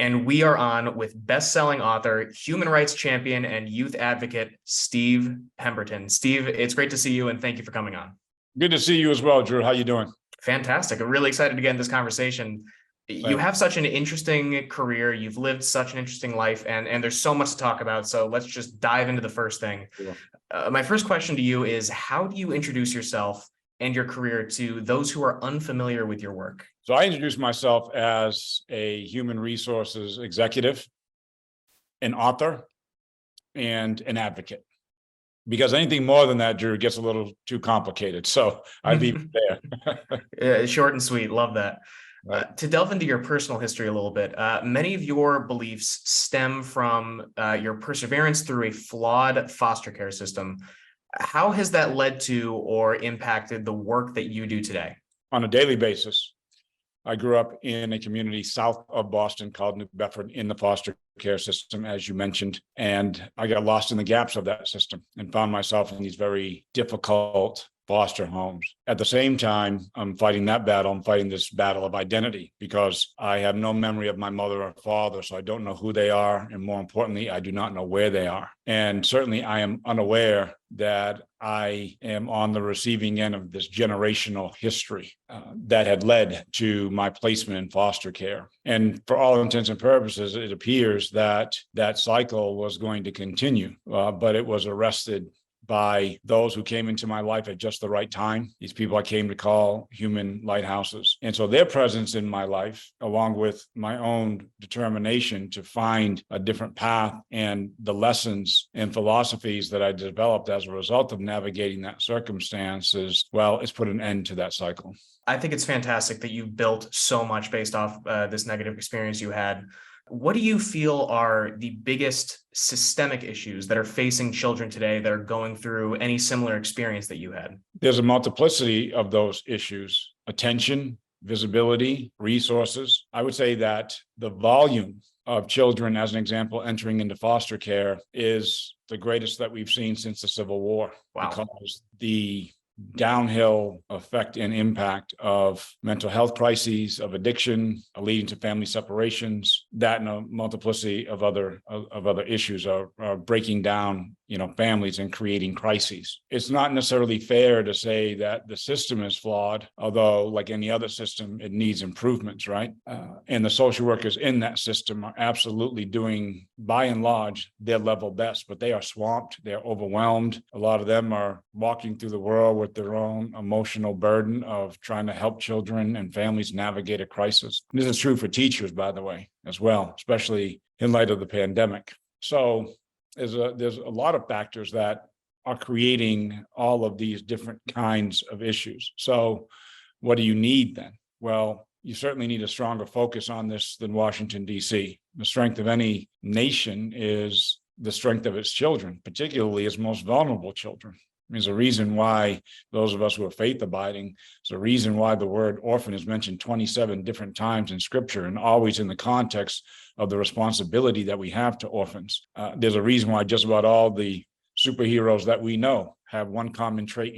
And we are on with best-selling author, human rights champion, and youth advocate, Steve Pemberton. Steve, it's great to see you, and thank you for coming on. Good to see you as well, Drew. How you doing? Fantastic. I'm really excited to get in this conversation. You have such an interesting career. You've lived such an interesting life, and there's so much to talk about. So let's just dive into the first thing. Sure. My first question to you is, how do you introduce yourself and your career to those who are unfamiliar with your work? So I introduce myself as a human resources executive, an author, and an advocate. Because anything more than that, Drew, gets a little too complicated. So I leave it there. Short and sweet. Love that. Right. To delve into your personal history a little bit, many of your beliefs stem from your perseverance through a flawed foster care system. How has that led to or impacted the work that you do today? On a daily basis, I grew up in a community south of Boston called New Bedford in the foster care system, as you mentioned, and I got lost in the gaps of that system and found myself in these very difficult foster homes. At the same time, I'm fighting that battle. I'm fighting this battle of identity because I have no memory of my mother or father, so I don't know who they are. And more importantly, I do not know where they are. And certainly I am unaware that I am on the receiving end of this generational history that had led to my placement in foster care. And for all intents and purposes, it appears that that cycle was going to continue, but it was arrested by those who came into my life at just the right time. These people I came to call human lighthouses. And so their presence in my life, along with my own determination to find a different path and the lessons and philosophies that I developed as a result of navigating that circumstances, well, it's put an end to that cycle. I think it's fantastic that you've built so much based off this negative experience you had. What do you feel are the biggest systemic issues that are facing children today that are going through any similar experience that you had? There's a multiplicity of those issues: attention, visibility, resources. I would say that the volume of children, as an example, entering into foster care is the greatest that we've seen since the Civil War. Wow. Because the downhill effect and impact of mental health crises, of addiction, leading to family separations, that and a multiplicity of other issues are breaking down, families and creating crises. It's not necessarily fair to say that the system is flawed, although like any other system, it needs improvements, right? And the social workers in that system are absolutely doing, by and large, their level best, but they are swamped, they're overwhelmed. A lot of them are walking through the world with their own emotional burden of trying to help children and families navigate a crisis. And this is true for teachers, by the way, as well, especially in light of the pandemic. So there's a lot of factors that are creating all of these different kinds of issues. So what do you need then? Well, you certainly need a stronger focus on this than Washington, D.C. The strength of any nation is the strength of its children, particularly its most vulnerable children. There's a reason why those of us who are faith abiding, there's a reason why the word orphan is mentioned 27 different times in scripture, and always in the context of the responsibility that we have to orphans. There's a reason why just about all the superheroes that we know have one common trait.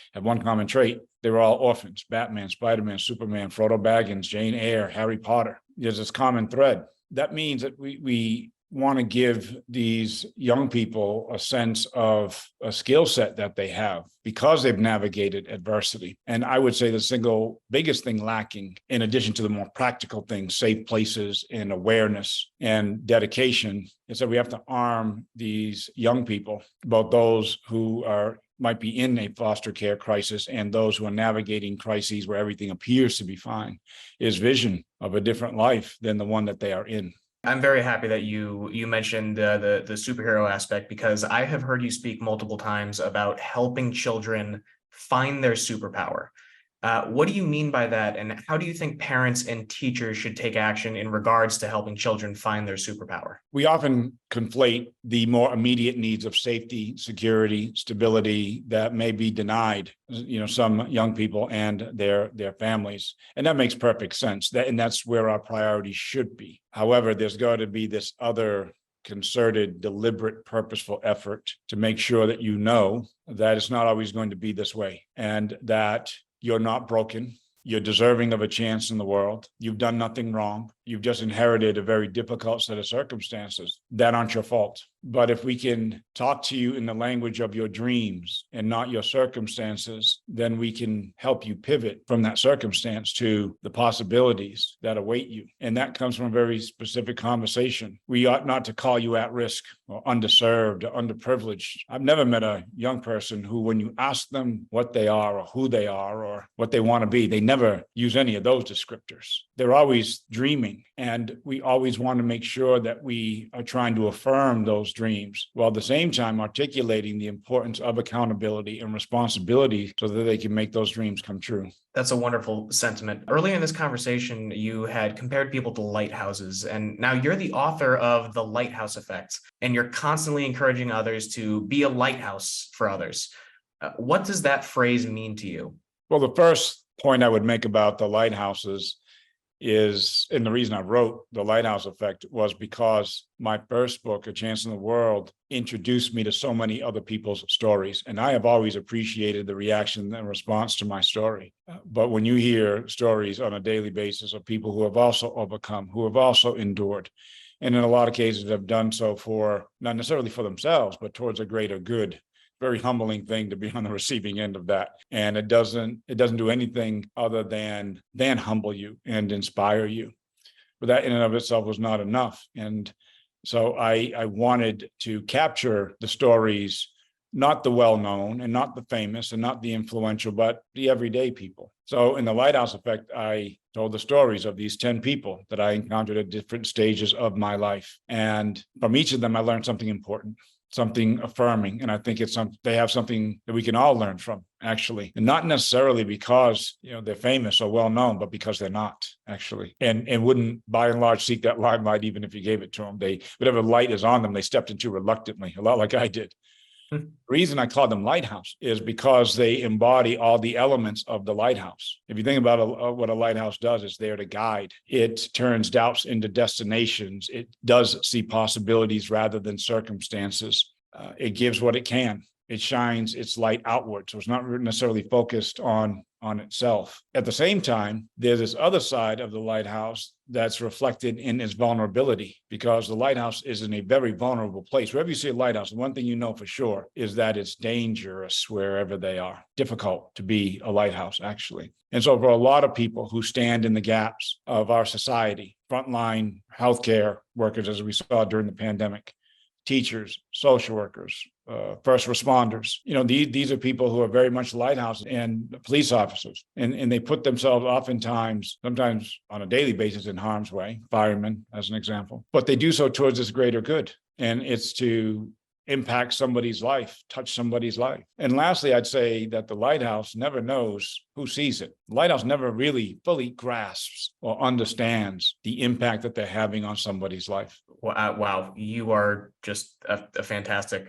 They were all orphans: Batman, Spider-Man, Superman, Frodo Baggins, Jane Eyre, Harry Potter. There's this common thread. That means that we want to give these young people a sense of a skill set that they have because they've navigated adversity. And I would say the single biggest thing lacking, in addition to the more practical things, safe places and awareness and dedication, is that we have to arm these young people, both those who might be in a foster care crisis and those who are navigating crises where everything appears to be fine, is vision of a different life than the one that they are in. I'm very happy that you mentioned the superhero aspect, because I have heard you speak multiple times about helping children find their superpower. What do you mean by that? And how do you think parents and teachers should take action in regards to helping children find their superpower? We often conflate the more immediate needs of safety, security, stability that may be denied, some young people and their families. And that makes perfect sense. And that's where our priorities should be. However, there's got to be this other concerted, deliberate, purposeful effort to make sure that that it's not always going to be this way, and that you're not broken. You're deserving of a chance in the world. You've done nothing wrong. you've just inherited a very difficult set of circumstances that aren't your fault. But if we can talk to you in the language of your dreams and not your circumstances, then we can help you pivot from that circumstance to the possibilities that await you. And that comes from a very specific conversation. We ought not to call you at risk or underserved or underprivileged. I've never met a young person who, when you ask them what they are or who they are or what they want to be, they never use any of those descriptors. They're always dreaming. And we always want to make sure that we are trying to affirm those dreams, while at the same time articulating the importance of accountability and responsibility so that they can make those dreams come true. That's a wonderful sentiment. Earlier in this conversation, you had compared people to lighthouses, and now you're the author of The Lighthouse Effect, and you're constantly encouraging others to be a lighthouse for others. What does that phrase mean to you? Well, the first point I would make about the lighthouses is, and the reason I wrote The Lighthouse Effect was because my first book, A Chance in the World, introduced me to so many other people's stories. And I have always appreciated the reaction and response to my story. But when you hear stories on a daily basis of people who have also overcome, who have also endured, and in a lot of cases have done so for, not necessarily for themselves, but towards a greater good, very humbling thing to be on the receiving end of that. And it doesn't do anything other than humble you and inspire you. But that in and of itself was not enough. And so I wanted to capture the stories, not the well-known and not the famous and not the influential, but the everyday people. So in The Lighthouse Effect, I told the stories of these 10 people that I encountered at different stages of my life. And from each of them, I learned something important, something affirming. And I think they have something that we can all learn from, actually. And not necessarily because, they're famous or well-known, but because they're not, actually. And wouldn't, by and large, seek that limelight even if you gave it to them. Whatever light is on them, they stepped into reluctantly, a lot like I did. The reason I call them lighthouse is because they embody all the elements of the lighthouse. If you think about what a lighthouse does, it's there to guide. It turns doubts into destinations. It does see possibilities rather than circumstances. It gives what it can. It shines its light outward. So it's not necessarily focused on itself. At the same time, there's this other side of the lighthouse that's reflected in its vulnerability, because the lighthouse is in a very vulnerable place. Wherever you see a lighthouse, the one thing you know for sure is that it's dangerous wherever they are. Difficult to be a lighthouse, actually. And so for a lot of people who stand in the gaps of our society, frontline healthcare workers, as we saw during the pandemic, teachers, social workers, first responders. These are people who are very much lighthouses, and police officers. And they put themselves sometimes on a daily basis, in harm's way, firemen as an example. But they do so towards this greater good. And it's to impact somebody's life, touch somebody's life. And lastly, I'd say that the lighthouse never knows who sees it. The lighthouse never really fully grasps or understands the impact that they're having on somebody's life. Wow, you are just a fantastic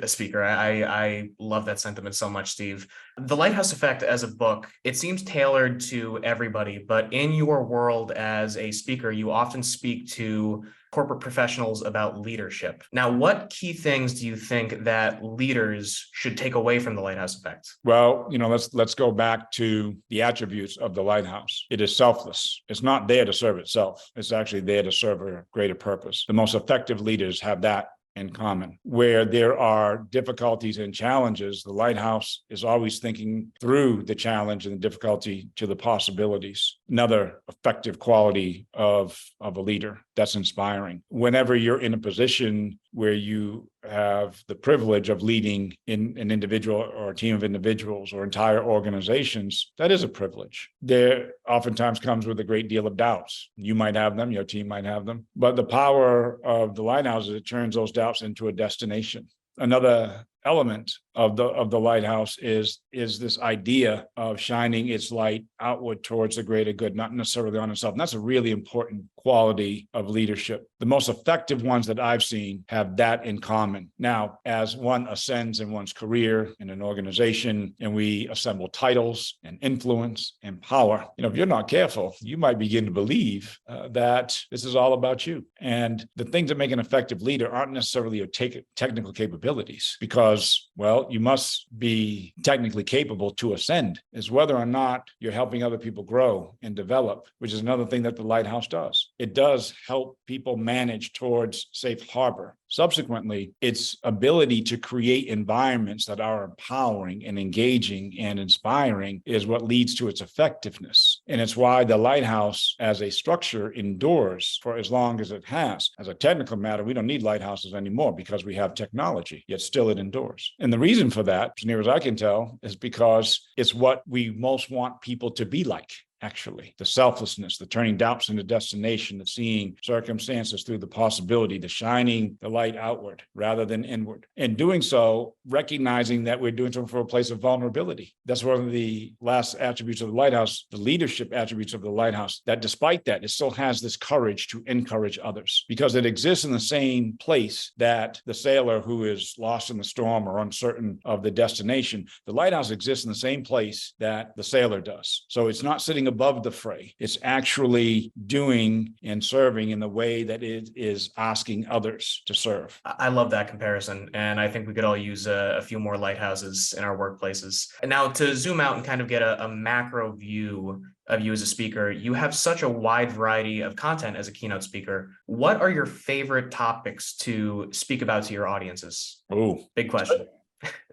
speaker. I love that sentiment so much, Steve. The Lighthouse Effect as a book, it seems tailored to everybody, but in your world as a speaker, you often speak to corporate professionals about leadership. Now, what key things do you think that leaders should take away from the Lighthouse Effect? Well, let's go back to the attributes of the lighthouse. It is selfless. It's not there to serve itself. It's actually there to serve a greater purpose. The most effective leaders have that in common. Where there are difficulties and challenges, the lighthouse is always thinking through the challenge and the difficulty to the possibilities. Another effective quality of a leader that's inspiring. Whenever you're in a position where you have the privilege of leading in an individual or a team of individuals or entire organizations, that is a privilege. There oftentimes comes with a great deal of doubts. You might have them, your team might have them, but the power of the lighthouse is it turns those doubts into a destination. Another element of the lighthouse is this idea of shining its light outward towards the greater good, not necessarily on itself. And that's a really important quality of leadership. The most effective ones that I've seen have that in common. Now, as one ascends in one's career in an organization and we assemble titles and influence and power, if you're not careful, you might begin to believe that this is all about you. And the things that make an effective leader aren't necessarily your technical capabilities, because, well, Well, you must be technically capable to ascend. Is whether or not you're helping other people grow and develop, which is another thing that the lighthouse does. It does help people manage towards safe harbor. Subsequently, its ability to create environments that are empowering and engaging and inspiring is what leads to its effectiveness. And it's why the lighthouse as a structure endures for as long as it has. As a technical matter, we don't need lighthouses anymore because we have technology, yet still it endures. And the reason for that, as near as I can tell, is because it's what we most want people to be like. Actually, the selflessness, the turning doubts into destination, the seeing circumstances through the possibility, the shining the light outward rather than inward. And doing so, recognizing that we're doing so from a place of vulnerability. That's one of the last attributes of the lighthouse, the leadership attributes of the lighthouse, that despite that, it still has this courage to encourage others because it exists in the same place that the sailor who is lost in the storm or uncertain of the destination, the lighthouse exists in the same place that the sailor does. So it's not sitting above the fray. It's actually doing and serving in the way that it is asking others to serve. I love that comparison. And I think we could all use a few more lighthouses in our workplaces. And now to zoom out and kind of get a macro view of you as a speaker, you have such a wide variety of content as a keynote speaker. What are your favorite topics to speak about to your audiences? Oh, big question.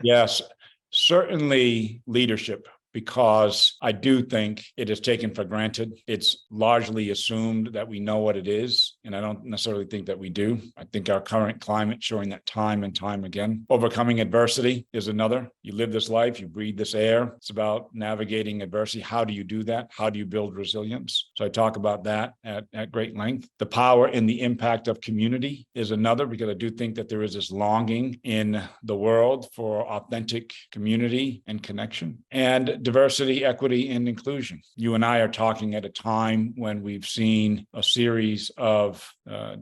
Yes, certainly leadership. Because I do think it is taken for granted. It's largely assumed that we know what it is, and I don't necessarily think that we do. I think our current climate showing that time and time again. Overcoming adversity is another. You live this life, you breathe this air. It's about navigating adversity. How do you do that? How do you build resilience? So I talk about that at great length. The power and the impact of community is another, because I do think that there is this longing in the world for authentic community and connection. And diversity, equity, and inclusion. You and I are talking at a time when we've seen a series of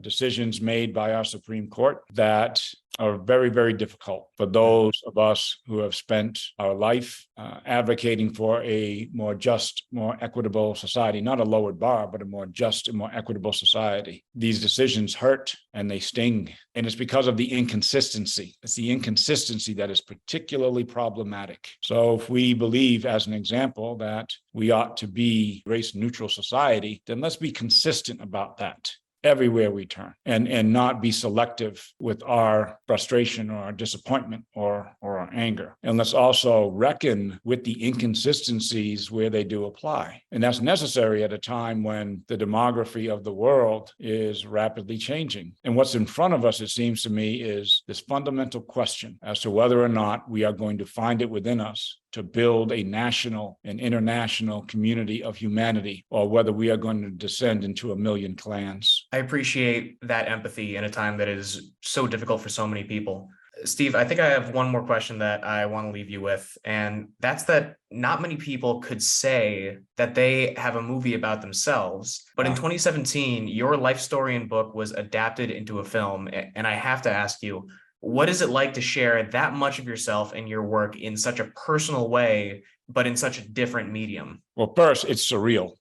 decisions made by our Supreme Court that are very, very difficult for those of us who have spent our life advocating for a more just, more equitable society, not a lowered bar, but a more just and more equitable society. These decisions hurt and they sting. And it's because of the inconsistency. It's the inconsistency that is particularly problematic. So if we believe, as an example, that we ought to be a race-neutral society, then let's be consistent about that everywhere we turn, and not be selective with our frustration or our disappointment or our anger. And let's also reckon with the inconsistencies where they do apply. And that's necessary at a time when the demography of the world is rapidly changing. And what's in front of us, it seems to me, is this fundamental question as to whether or not we are going to find it within us to build a national and international community of humanity, or whether we are going to descend into a million clans. I appreciate that empathy in a time that is so difficult for so many people. Steve, I think I have one more question that I want to leave you with, and that's that not many people could say that they have a movie about themselves, but in 2017, your life story and book was adapted into a film, and I have to ask you, what is it like to share that much of yourself and your work in such a personal way, but in such a different medium? Well, first, it's surreal.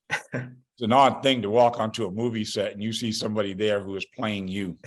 It's an odd thing to walk onto a movie set and you see somebody there who is playing you.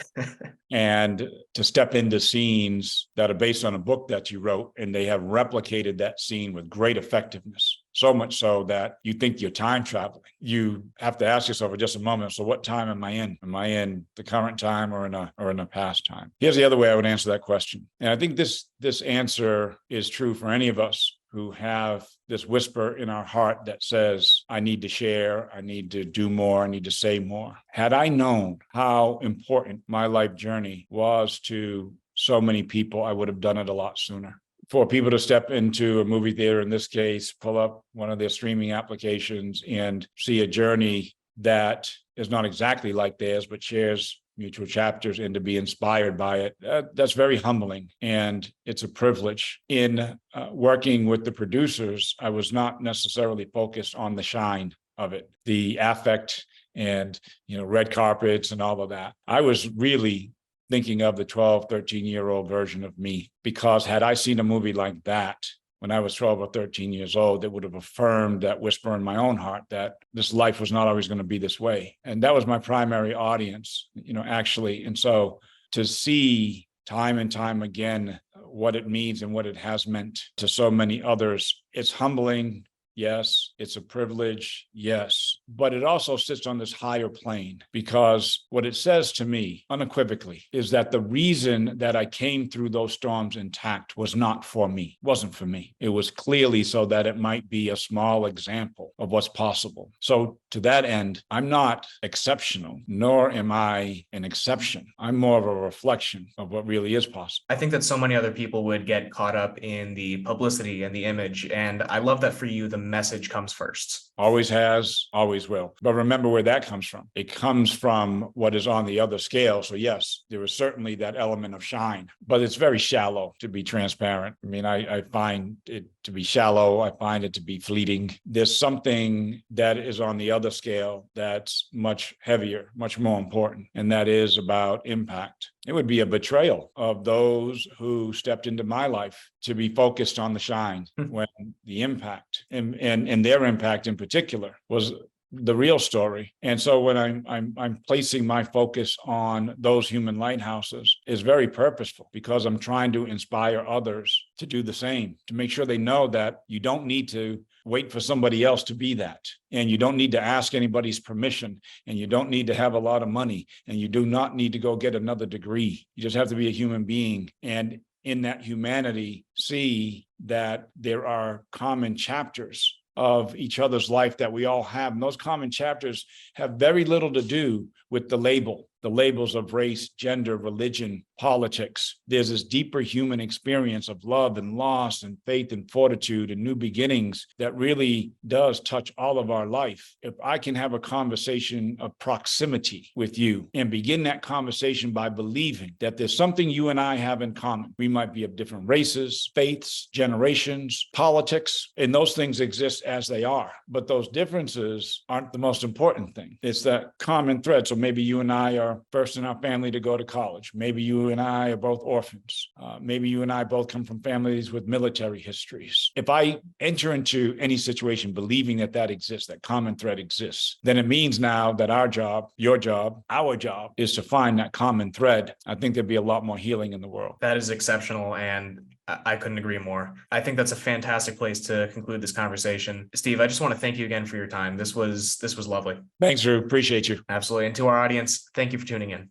And to step into scenes that are based on a book that you wrote, and they have replicated that scene with great effectiveness. So much so that you think you're time traveling. You have to ask yourself for just a moment, so what time am I in? Am I in the current time or in a past time? Here's the other way I would answer that question. And I think this answer is true for any of us who have this whisper in our heart that says, I need to share, I need to do more, I need to say more. Had I known how important my life journey was to so many people, I would have done it a lot sooner. For people to step into a movie theater, in this case, pull up one of their streaming applications and see a journey that is not exactly like theirs, but shares mutual chapters, and to be inspired by it, that's very humbling. And it's a privilege. In working with the producers, I was not necessarily focused on the shine of it, the affect and, red carpets and all of that. I was really thinking of the 12, 13-year-old version of me, because had I seen a movie like that when I was 12 or 13 years old, it would have affirmed that whisper in my own heart that this life was not always going to be this way. And that was my primary audience, actually. And so to see time and time again what it means and what it has meant to so many others. It's humbling. Yes, it's a privilege. Yes, but it also sits on this higher plane, because what it says to me unequivocally is that the reason that I came through those storms intact was not for me, wasn't for me. It was clearly so that it might be a small example of what's possible. So to that end, I'm not exceptional, nor am I an exception. I'm more of a reflection of what really is possible. I think that so many other people would get caught up in the publicity and the image. And I love that for you, the message comes first. Always has, always will. But remember where that comes from. It comes from what is on the other scale. So yes, there is certainly that element of shine, but it's very shallow, to be transparent. I mean, I find it to be shallow. I find it to be fleeting. There's something that is on the other scale that's much heavier, much more important, and that is about impact. It would be a betrayal of those who stepped into my life to be focused on the shine when the impact and their impact in particular was the real story. And so when I'm placing my focus on those human lighthouses is very purposeful, because I'm trying to inspire others to do the same, to make sure they know that you don't need to wait for somebody else to be that. And you don't need to ask anybody's permission, and you don't need to have a lot of money, and you do not need to go get another degree. You just have to be a human being. And in that humanity, see that there are common chapters of each other's life that we all have. And those common chapters have very little to do with the labels of race, gender, religion, politics. There's this deeper human experience of love and loss and faith and fortitude and new beginnings that really does touch all of our life. If I can have a conversation of proximity with you and begin that conversation by believing that there's something you and I have in common. We might be of different races, faiths, generations, politics, and those things exist as they are. But those differences aren't the most important thing. It's that common thread. So maybe you and I are first in our family to go to college. Maybe you and I are both orphans. Maybe you and I both come from families with military histories. If I enter into any situation believing that that exists, that common thread exists, then it means now that our job, your job, our job is to find that common thread. I think there'd be a lot more healing in the world. That is exceptional, and I couldn't agree more. I think that's a fantastic place to conclude this conversation. Steve, I just want to thank you again for your time. This was lovely. Thanks, Drew. Appreciate you. Absolutely. And to our audience, thank you for tuning in.